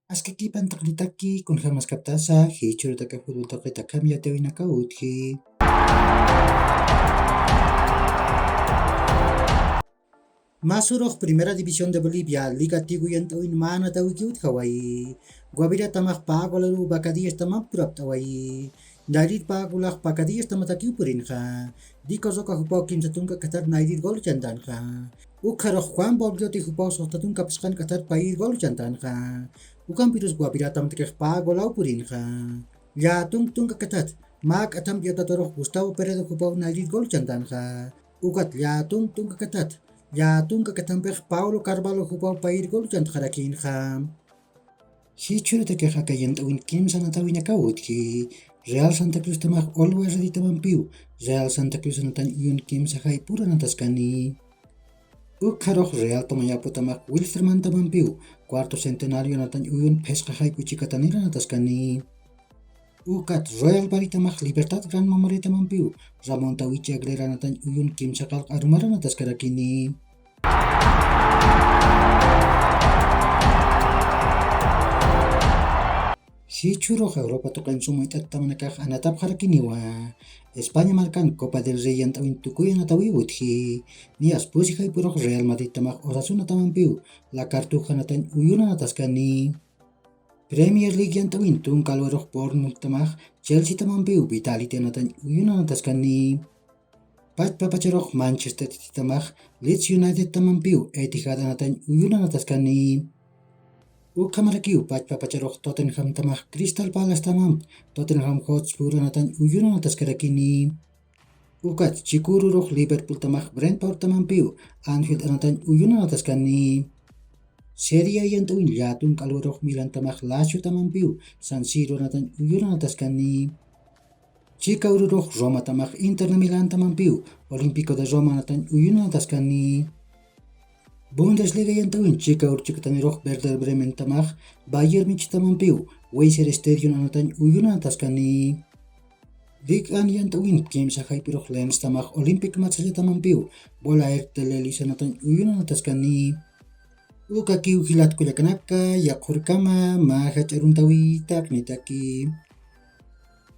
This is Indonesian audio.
Askakipan takritaki kun jamas kaptasa hichur taka fútbol takita kamya tewinaka utki. Masurok Primera División de Bolivia, Liga Tiguyan tawin mana tawikiut Hawaii. Guavira tamak pagolaru bakadiyas tamak purap tawai. Nairit pagulak pakadiyas tamatakiu purinha. Diko zoka hupau kim satunga katar nairit gol jantanha. Ukharok Juan Bolgioti hupau sohtatunga paskan katar pair gol jantanha. Ukan pirus guavira tamatakek pagolau purinha. Ya tung katat. Mak atam biatatorok Gustavo Peredo hupau nairit gol jantanha. Ukat ya tung katat. Ya tung kakatamper Paulo Carvalho hupau pair gol jant harakin ham. Hichur te keha kayent win kim sanatawin ki. Real Santa Cruz tamak always ready tamampiu. Real Santa Cruz sanatan yun kim sahay pura nataskani. Ukharok Real tamayapo tamak Wilstermann tamampiu. Cuarto centenario natan uyun pescahay puchikatanira nataskani. Ukat Royal Bari tamak Libertad Gran Mamare tamampiu. Ramon Tawichi Agrera natan uyun kim sakal arumara nataskarakini. Hichuro Europa tokan sumaitat tamanakak anatap harakiniwa. España markan Copa del Rey antawin tukuyan atawi uthi. Nias pusi hay purok Real Madrid tamak Osasuna tamampiu. La kartuja natan uyuna nataskani. Premier League antawin tung kalwarok Bournemouth tamak Chelsea tamampiu. Vitality natan uyuna nataskani. Pat papacharok Manchester City tamak Leeds United tamampiu. Etihad natan uyuna nataskani. Ukamarakiu pat papacharok Tottenham tamak Crystal Palace tamam. Tottenham Hotspur natan uyuna nataskarakini. Ukat Chikururok Liverpool tamak Brentford tamampiu. Anfield natan uyuna nataskani. Serie A yantawin yatung kalwarok Milan tamak Lazio tamampiu. San Siro natan uyuna nataskani. Chicaururok Roma tamak Inter na Milan tamampiu. Olimpico de Roma natan uyuna nataskani. Bundesliga yantawin Chicaur chikatanirok Werder Bremen tamak Bayern Munich tamampiu. Weiser Stadium anatan uyuna nataskani. Ligue 1 yantawin kim sahay pirok Lens tamak Olympic Marseille tamampiu. Bola Telelisa natan uyuna nataskani. Ukakiu hilat kuyakanaka yakurkama mahacharuntawi taknitaki.